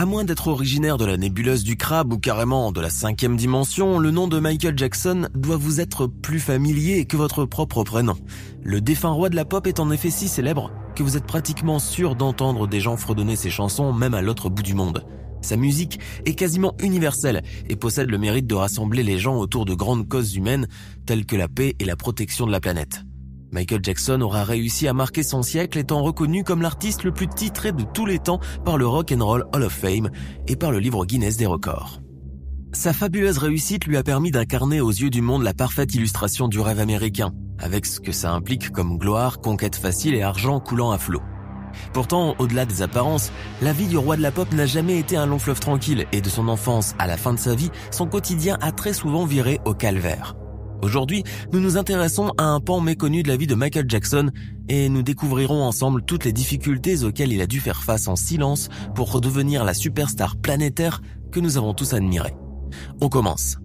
À moins d'être originaire de la nébuleuse du crabe ou carrément de la 5e dimension, le nom de Michael Jackson doit vous être plus familier que votre propre prénom. Le défunt roi de la pop est en effet si célèbre que vous êtes pratiquement sûr d'entendre des gens fredonner ses chansons même à l'autre bout du monde. Sa musique est quasiment universelle et possède le mérite de rassembler les gens autour de grandes causes humaines telles que la paix et la protection de la planète. Michael Jackson aura réussi à marquer son siècle étant reconnu comme l'artiste le plus titré de tous les temps par le Rock and Roll Hall of Fame et par le livre Guinness des records. Sa fabuleuse réussite lui a permis d'incarner aux yeux du monde la parfaite illustration du rêve américain, avec ce que ça implique comme gloire, conquête facile et argent coulant à flot. Pourtant, au-delà des apparences, la vie du roi de la pop n'a jamais été un long fleuve tranquille et de son enfance à la fin de sa vie, son quotidien a très souvent viré au calvaire. Aujourd'hui, nous nous intéressons à un pan méconnu de la vie de Michael Jackson et nous découvrirons ensemble toutes les difficultés auxquelles il a dû faire face en silence pour redevenir la superstar planétaire que nous avons tous admirée. On commence.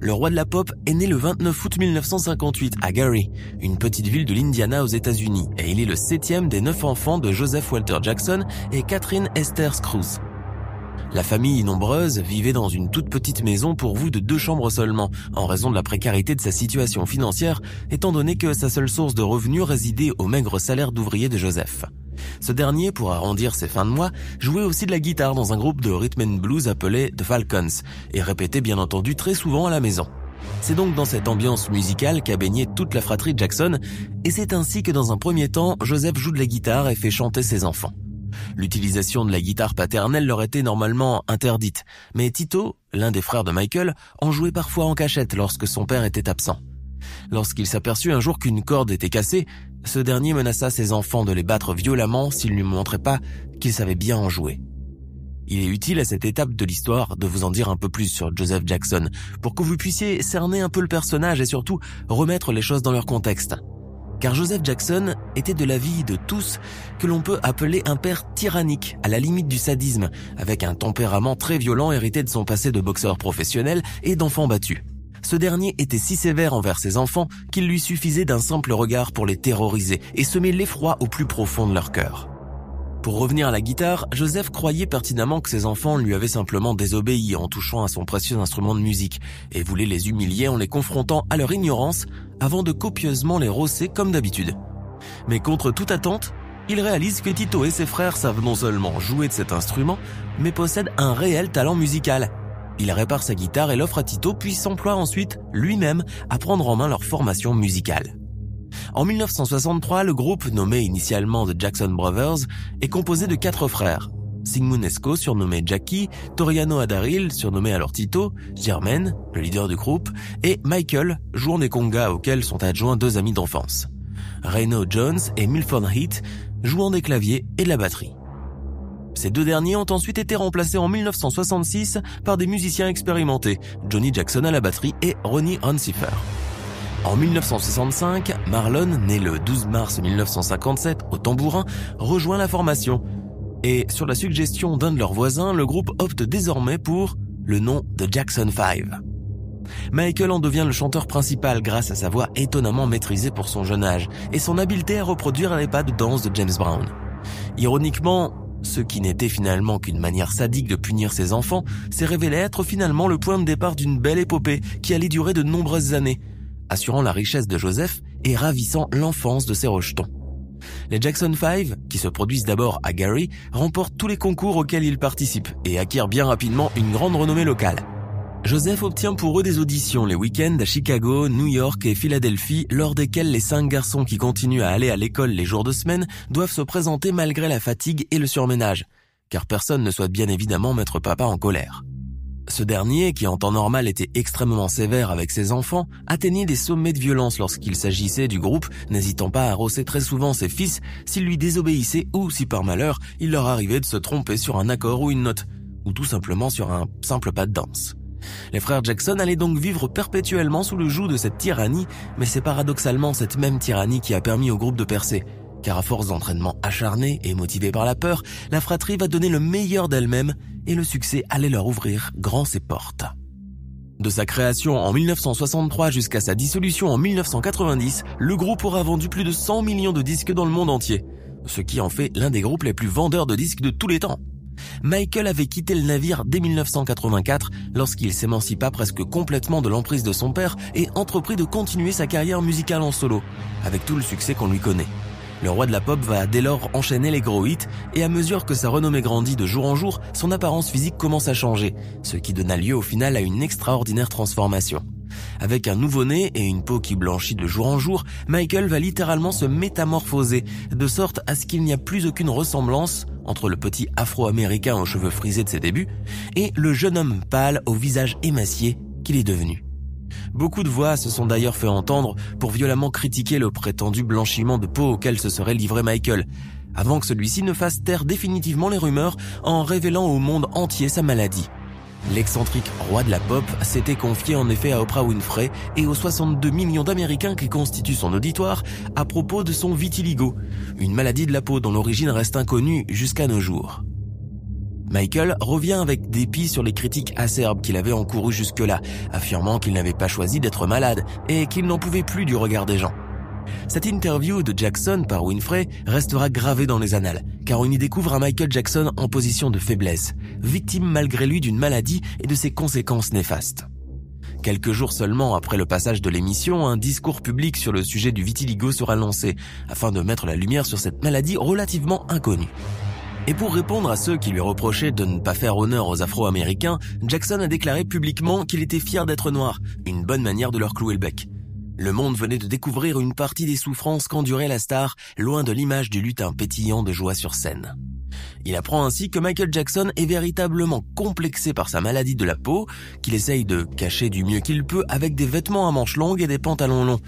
Le roi de la pop est né le 29 août 1958 à Gary, une petite ville de l'Indiana aux États-Unis, et il est le 7e des 9 enfants de Joseph Walter Jackson et Catherine Esther Scruggs. La famille nombreuse vivait dans une toute petite maison pourvue de 2 chambres seulement, en raison de la précarité de sa situation financière, étant donné que sa seule source de revenus résidait au maigre salaire d'ouvrier de Joseph. Ce dernier, pour arrondir ses fins de mois, jouait aussi de la guitare dans un groupe de rhythm and blues appelé The Falcons et répétait bien entendu très souvent à la maison. C'est donc dans cette ambiance musicale qu'a baigné toute la fratrie Jackson et c'est ainsi que dans un premier temps, Joseph joue de la guitare et fait chanter ses enfants. L'utilisation de la guitare paternelle leur était normalement interdite, mais Tito, l'un des frères de Michael, en jouait parfois en cachette lorsque son père était absent. Lorsqu'il s'aperçut un jour qu'une corde était cassée, ce dernier menaça ses enfants de les battre violemment s'ils ne lui montraient pas qu'il savait bien en jouer. Il est utile à cette étape de l'histoire de vous en dire un peu plus sur Joseph Jackson pour que vous puissiez cerner un peu le personnage et surtout remettre les choses dans leur contexte. Car Joseph Jackson était de l'avis de tous que l'on peut appeler un père tyrannique, à la limite du sadisme, avec un tempérament très violent hérité de son passé de boxeur professionnel et d'enfant battu. Ce dernier était si sévère envers ses enfants qu'il lui suffisait d'un simple regard pour les terroriser et semer l'effroi au plus profond de leur cœur. Pour revenir à la guitare, Joseph croyait pertinemment que ses enfants lui avaient simplement désobéi en touchant à son précieux instrument de musique et voulait les humilier en les confrontant à leur ignorance avant de copieusement les rosser comme d'habitude. Mais contre toute attente, il réalise que Tito et ses frères savent non seulement jouer de cet instrument, mais possèdent un réel talent musical. Il répare sa guitare et l'offre à Tito puis s'emploie ensuite, lui-même, à prendre en main leur formation musicale. En 1963, le groupe, nommé initialement The Jackson Brothers, est composé de 4 frères. Sigmund Esco, surnommé Jackie, Toriano Adaril, surnommé alors Tito, Jermaine, le leader du groupe, et Michael, jouant des congas auxquels sont adjoints 2 amis d'enfance. Reno Jones et Milford Heath, jouant des claviers et de la batterie. Ces 2 derniers ont ensuite été remplacés en 1966 par des musiciens expérimentés, Johnny Jackson à la batterie et Ronnie Hunsifer. En 1965, Marlon, né le 12 mars 1957 au tambourin, rejoint la formation. Et sur la suggestion d'un de leurs voisins, le groupe opte désormais pour le nom de Jackson 5. Michael en devient le chanteur principal grâce à sa voix étonnamment maîtrisée pour son jeune âge et son habileté à reproduire les pas de danse de James Brown. Ironiquement, ce qui n'était finalement qu'une manière sadique de punir ses enfants s'est révélé être finalement le point de départ d'une belle épopée qui allait durer de nombreuses années, assurant la richesse de Joseph et ravissant l'enfance de ses rejetons. Les Jackson 5, qui se produisent d'abord à Gary, remportent tous les concours auxquels ils participent et acquièrent bien rapidement une grande renommée locale. Joseph obtient pour eux des auditions les week-ends à Chicago, New York et Philadelphie, lors desquels les 5 garçons qui continuent à aller à l'école les jours de semaine doivent se présenter malgré la fatigue et le surménage, car personne ne souhaite bien évidemment mettre papa en colère. Ce dernier, qui en temps normal était extrêmement sévère avec ses enfants, atteignait des sommets de violence lorsqu'il s'agissait du groupe, n'hésitant pas à rosser très souvent ses fils s'ils lui désobéissaient ou si par malheur il leur arrivait de se tromper sur un accord ou une note, ou tout simplement sur un simple pas de danse. Les frères Jackson allaient donc vivre perpétuellement sous le joug de cette tyrannie, mais c'est paradoxalement cette même tyrannie qui a permis au groupe de percer. Car à force d'entraînement acharné et motivé par la peur, la fratrie va donner le meilleur d'elle-même et le succès allait leur ouvrir grand ses portes. De sa création en 1963 jusqu'à sa dissolution en 1990, le groupe aura vendu plus de 100 millions de disques dans le monde entier, ce qui en fait l'un des groupes les plus vendeurs de disques de tous les temps. Michael avait quitté le navire dès 1984 lorsqu'il s'émancipa presque complètement de l'emprise de son père et entreprit de continuer sa carrière musicale en solo, avec tout le succès qu'on lui connaît. Le roi de la pop va dès lors enchaîner les gros hits et à mesure que sa renommée grandit de jour en jour, son apparence physique commence à changer, ce qui donna lieu au final à une extraordinaire transformation. Avec un nouveau nez et une peau qui blanchit de jour en jour, Michael va littéralement se métamorphoser, de sorte à ce qu'il n'y a plus aucune ressemblance entre le petit afro-américain aux cheveux frisés de ses débuts et le jeune homme pâle au visage émacié qu'il est devenu. Beaucoup de voix se sont d'ailleurs fait entendre pour violemment critiquer le prétendu blanchiment de peau auquel se serait livré Michael, avant que celui-ci ne fasse taire définitivement les rumeurs en révélant au monde entier sa maladie. L'excentrique roi de la pop s'était confié en effet à Oprah Winfrey et aux 62 millions d'Américains qui constituent son auditoire à propos de son vitiligo, une maladie de la peau dont l'origine reste inconnue jusqu'à nos jours. Michael revient avec dépit sur les critiques acerbes qu'il avait encourues jusque-là, affirmant qu'il n'avait pas choisi d'être malade et qu'il n'en pouvait plus du regard des gens. Cette interview de Jackson par Winfrey restera gravée dans les annales, car on y découvre un Michael Jackson en position de faiblesse, victime malgré lui d'une maladie et de ses conséquences néfastes. Quelques jours seulement après le passage de l'émission, un discours public sur le sujet du vitiligo sera lancé, afin de mettre la lumière sur cette maladie relativement inconnue. Et pour répondre à ceux qui lui reprochaient de ne pas faire honneur aux Afro-Américains, Jackson a déclaré publiquement qu'il était fier d'être noir, une bonne manière de leur clouer le bec. Le monde venait de découvrir une partie des souffrances qu'endurait la star, loin de l'image du lutin pétillant de joie sur scène. Il apprend ainsi que Michael Jackson est véritablement complexé par sa maladie de la peau, qu'il essaye de cacher du mieux qu'il peut avec des vêtements à manches longues et des pantalons longs.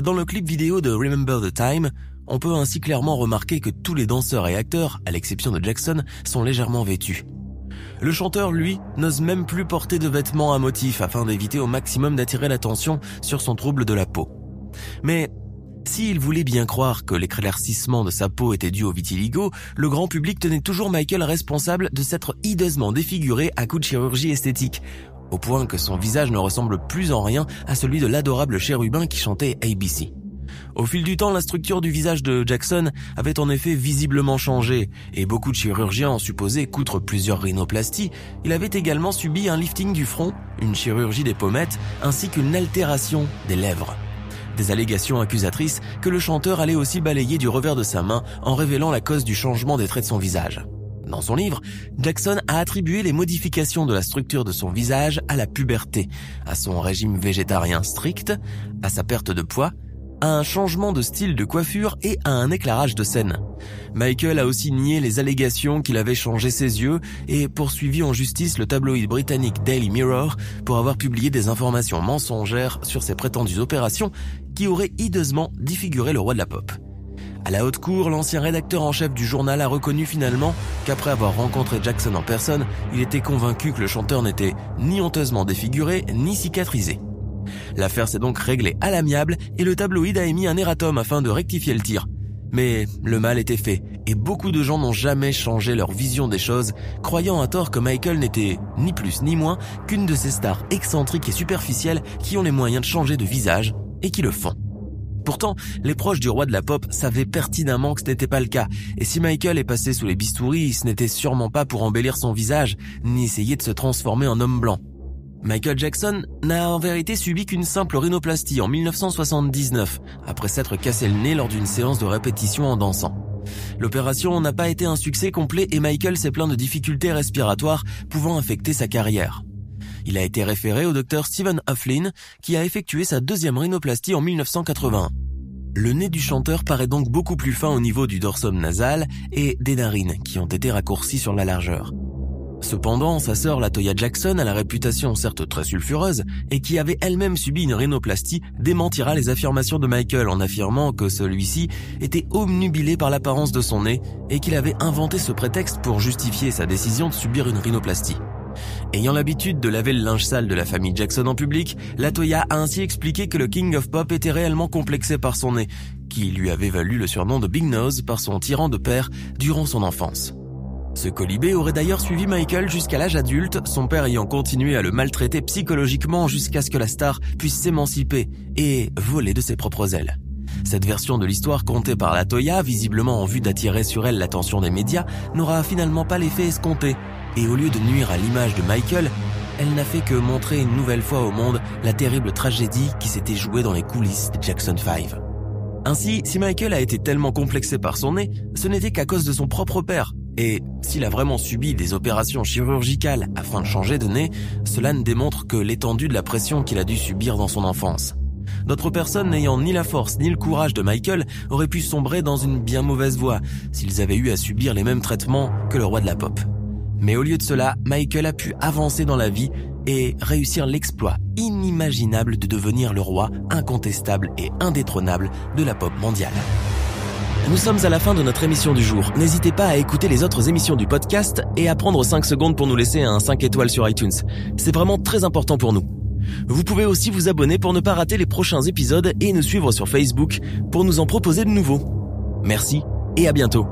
Dans le clip vidéo de Remember the Time, on peut ainsi clairement remarquer que tous les danseurs et acteurs, à l'exception de Jackson, sont légèrement vêtus. Le chanteur, lui, n'ose même plus porter de vêtements à motifs afin d'éviter au maximum d'attirer l'attention sur son trouble de la peau. Mais s'il voulait bien croire que l'éclaircissement de sa peau était dû au vitiligo, le grand public tenait toujours Michael responsable de s'être hideusement défiguré à coups de chirurgie esthétique, au point que son visage ne ressemble plus en rien à celui de l'adorable chérubin qui chantait ABC. Au fil du temps, la structure du visage de Jackson avait en effet visiblement changé et beaucoup de chirurgiens ont supposé qu'outre plusieurs rhinoplasties, il avait également subi un lifting du front, une chirurgie des pommettes ainsi qu'une altération des lèvres. Des allégations accusatrices que le chanteur allait aussi balayer du revers de sa main en révélant la cause du changement des traits de son visage. Dans son livre, Jackson a attribué les modifications de la structure de son visage à la puberté, à son régime végétarien strict, à sa perte de poids, à un changement de style de coiffure et à un éclairage de scène. Michael a aussi nié les allégations qu'il avait changé ses yeux et poursuivi en justice le tabloïd britannique Daily Mirror pour avoir publié des informations mensongères sur ses prétendues opérations qui auraient hideusement défiguré le roi de la pop. À la haute cour, l'ancien rédacteur en chef du journal a reconnu finalement qu'après avoir rencontré Jackson en personne, il était convaincu que le chanteur n'était ni honteusement défiguré ni cicatrisé. L'affaire s'est donc réglée à l'amiable et le tabloïd a émis un erratum afin de rectifier le tir. Mais le mal était fait et beaucoup de gens n'ont jamais changé leur vision des choses, croyant à tort que Michael n'était ni plus ni moins qu'une de ces stars excentriques et superficielles qui ont les moyens de changer de visage et qui le font. Pourtant, les proches du roi de la pop savaient pertinemment que ce n'était pas le cas, et si Michael est passé sous les bistouris, ce n'était sûrement pas pour embellir son visage, ni essayer de se transformer en homme blanc. Michael Jackson n'a en vérité subi qu'une simple rhinoplastie en 1979, après s'être cassé le nez lors d'une séance de répétition en dansant. L'opération n'a pas été un succès complet et Michael s'est plaint de difficultés respiratoires pouvant affecter sa carrière. Il a été référé au docteur Stephen Hufflin, qui a effectué sa deuxième rhinoplastie en 1981. Le nez du chanteur paraît donc beaucoup plus fin au niveau du dorsum nasal et des narines, qui ont été raccourcies sur la largeur. Cependant, sa sœur Latoya Jackson, à la réputation certes très sulfureuse, et qui avait elle-même subi une rhinoplastie, démentira les affirmations de Michael en affirmant que celui-ci était obnubilé par l'apparence de son nez et qu'il avait inventé ce prétexte pour justifier sa décision de subir une rhinoplastie. Ayant l'habitude de laver le linge sale de la famille Jackson en public, LaToya a ainsi expliqué que le King of Pop était réellement complexé par son nez, qui lui avait valu le surnom de Big Nose par son tyran de père durant son enfance. Ce colibé aurait d'ailleurs suivi Michael jusqu'à l'âge adulte, son père ayant continué à le maltraiter psychologiquement jusqu'à ce que la star puisse s'émanciper et voler de ses propres ailes. Cette version de l'histoire contée par LaToya, visiblement en vue d'attirer sur elle l'attention des médias, n'aura finalement pas l'effet escompté, et au lieu de nuire à l'image de Michael, elle n'a fait que montrer une nouvelle fois au monde la terrible tragédie qui s'était jouée dans les coulisses des Jackson 5. Ainsi, si Michael a été tellement complexé par son nez, ce n'était qu'à cause de son propre père. Et s'il a vraiment subi des opérations chirurgicales afin de changer de nez, cela ne démontre que l'étendue de la pression qu'il a dû subir dans son enfance. D'autres personnes n'ayant ni la force ni le courage de Michael auraient pu sombrer dans une bien mauvaise voie s'ils avaient eu à subir les mêmes traitements que le roi de la pop. Mais au lieu de cela, Michael a pu avancer dans la vie et réussir l'exploit inimaginable de devenir le roi incontestable et indétrônable de la pop mondiale. Nous sommes à la fin de notre émission du jour. N'hésitez pas à écouter les autres émissions du podcast et à prendre 5 secondes pour nous laisser un 5 étoiles sur iTunes. C'est vraiment très important pour nous. Vous pouvez aussi vous abonner pour ne pas rater les prochains épisodes et nous suivre sur Facebook pour nous en proposer de nouveaux. Merci et à bientôt.